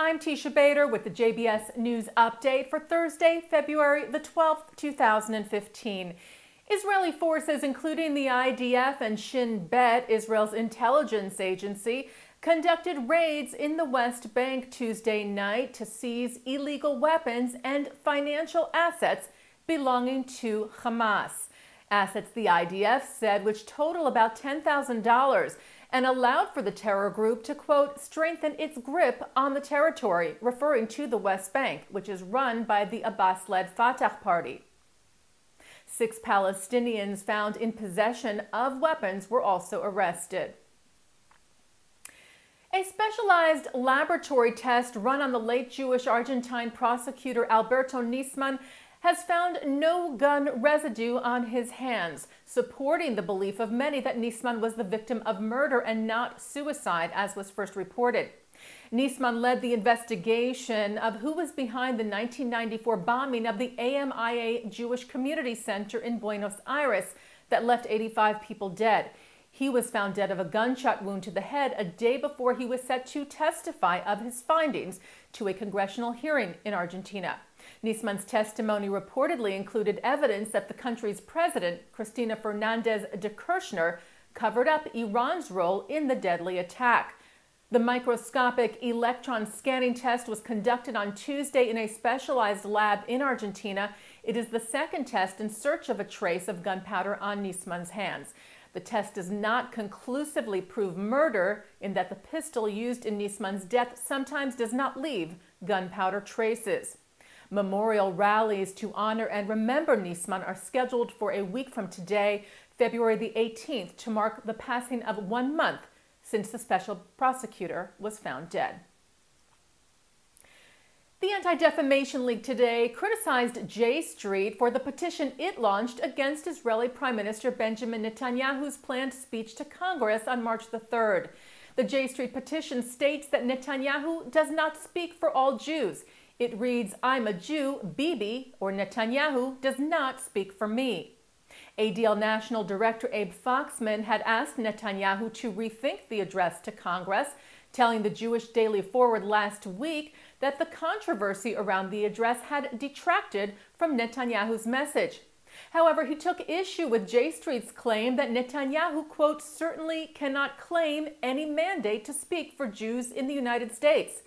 I'm Teisha Bader with the JBS News Update for Thursday, February the 12th, 2015. Israeli forces, including the IDF and Shin Bet, Israel's intelligence agency, conducted raids in the West Bank Tuesday night to seize illegal weapons and financial assets belonging to Hamas. Assets the IDF said which total about $10,000 and allowed for the terror group to, quote, strengthen its grip on the territory, referring to the West Bank, which is run by the Abbas-led Fatah party. 6 Palestinians found in possession of weapons were also arrested. A specialized laboratory test run on the late Jewish Argentine prosecutor Alberto Nisman has found no gun residue on his hands, supporting the belief of many that Nisman was the victim of murder and not suicide, as was first reported. Nisman led the investigation of who was behind the 1994 bombing of the AMIA Jewish Community Center in Buenos Aires that left 85 people dead. He was found dead of a gunshot wound to the head a day before he was set to testify of his findings to a congressional hearing in Argentina. Nisman's testimony reportedly included evidence that the country's president, Cristina Fernandez de Kirchner, covered up Iran's role in the deadly attack. The microscopic electron scanning test was conducted on Tuesday in a specialized lab in Argentina. It is the second test in search of a trace of gunpowder on Nisman's hands. The test does not conclusively prove murder in that the pistol used in Nisman's death sometimes does not leave gunpowder traces. Memorial rallies to honor and remember Nisman are scheduled for a week from today, February the 18th, to mark the passing of 1 month since the special prosecutor was found dead. The Anti-Defamation League today criticized J Street for the petition it launched against Israeli Prime Minister Benjamin Netanyahu's planned speech to Congress on March the 3rd. The J Street petition states that Netanyahu does not speak for all Jews. It reads, "I'm a Jew, Bibi, or Netanyahu, does not speak for me." ADL National Director Abe Foxman had asked Netanyahu to rethink the address to Congress, telling the Jewish Daily Forward last week that the controversy around the address had detracted from Netanyahu's message. However, he took issue with J Street's claim that Netanyahu, quote, certainly cannot claim any mandate to speak for Jews in the United States.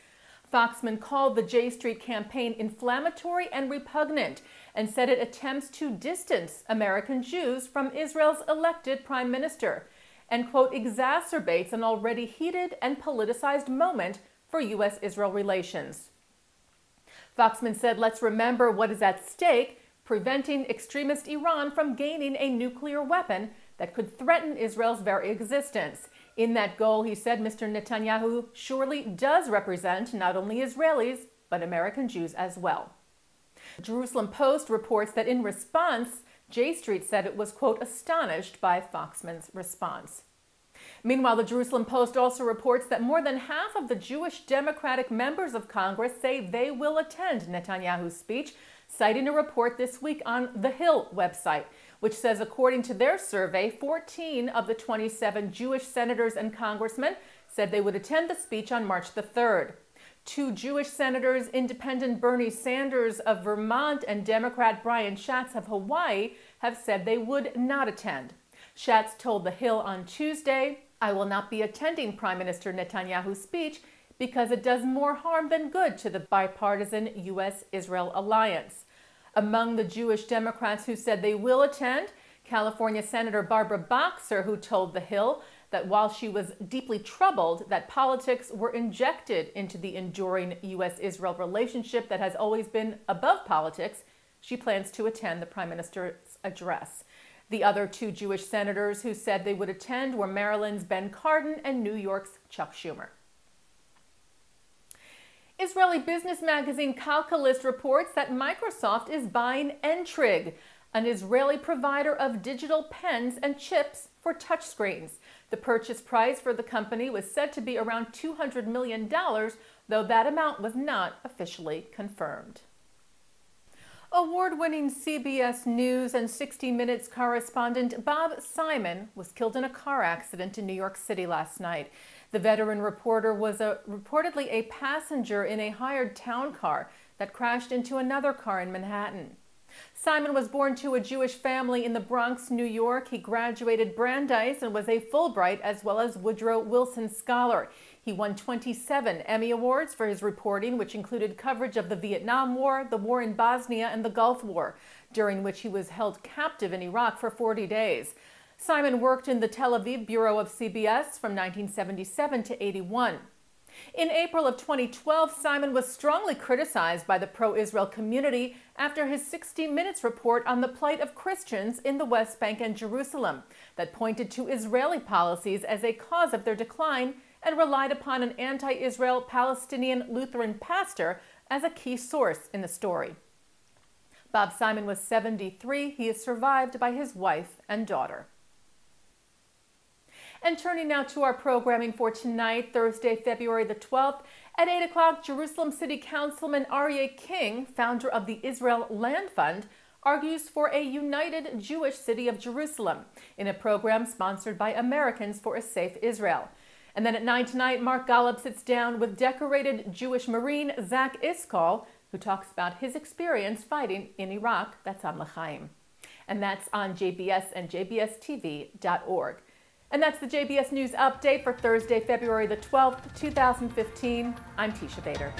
Foxman called the J Street campaign inflammatory and repugnant and said it attempts to distance American Jews from Israel's elected prime minister and, quote, exacerbates an already heated and politicized moment for U.S.-Israel relations. Foxman said, let's remember what is at stake, preventing extremist Iran from gaining a nuclear weapon that could threaten Israel's very existence. In that goal, he said, Mr. Netanyahu surely does represent not only Israelis, but American Jews as well. The Jerusalem Post reports that in response, J Street said it was, quote, astonished by Foxman's response. Meanwhile, the Jerusalem Post also reports that more than half of the Jewish Democratic members of Congress say they will attend Netanyahu's speech, citing a report this week on the Hill website, which says, according to their survey, 14 of the 27 Jewish senators and congressmen said they would attend the speech on March the 3rd. 2 Jewish senators, Independent Bernie Sanders of Vermont and Democrat Brian Schatz of Hawaii, have said they would not attend. Schatz told The Hill on Tuesday, "I will not be attending Prime Minister Netanyahu's speech because it does more harm than good to the bipartisan U.S.-Israel alliance." Among the Jewish Democrats who said they will attend, California Senator Barbara Boxer, who told The Hill that while she was deeply troubled that politics were injected into the enduring U.S.-Israel relationship that has always been above politics, she plans to attend the Prime Minister's address. The other 2 Jewish senators who said they would attend were Maryland's Ben Cardin and New York's Chuck Schumer. Israeli business magazine Calculist reports that Microsoft is buying Entrig, an Israeli provider of digital pens and chips for touchscreens. The purchase price for the company was said to be around $200 million, though that amount was not officially confirmed. Award-winning CBS News and 60 Minutes correspondent Bob Simon was killed in a car accident in New York City last night. The veteran reporter was reportedly a passenger in a hired town car that crashed into another car in Manhattan. Simon was born to a Jewish family in the Bronx, New York. He graduated Brandeis and was a Fulbright as well as Woodrow Wilson Scholar. He won 27 Emmy Awards for his reporting, which included coverage of the Vietnam War, the war in Bosnia, and the Gulf War, during which he was held captive in Iraq for 40 days. Simon worked in the Tel Aviv bureau of CBS from 1977 to 81. In April of 2012, Simon was strongly criticized by the pro-Israel community after his 60 Minutes report on the plight of Christians in the West Bank and Jerusalem that pointed to Israeli policies as a cause of their decline and relied upon an anti-Israel Palestinian Lutheran pastor as a key source in the story. Bob Simon was 73. He is survived by his wife and daughter. And turning now to our programming for tonight, Thursday, February the 12th, at 8 o'clock, Jerusalem City Councilman Aryeh King, founder of the Israel Land Fund, argues for a united Jewish city of Jerusalem in a program sponsored by Americans for a Safe Israel. And then at 9 tonight, Mark Golub sits down with decorated Jewish Marine Zach Iskall, who talks about his experience fighting in Iraq. That's on L'chaim. And that's on JBS and jbstv.org. And that's the JBS News Update for Thursday, February the 12th, 2015. I'm Teisha Bader.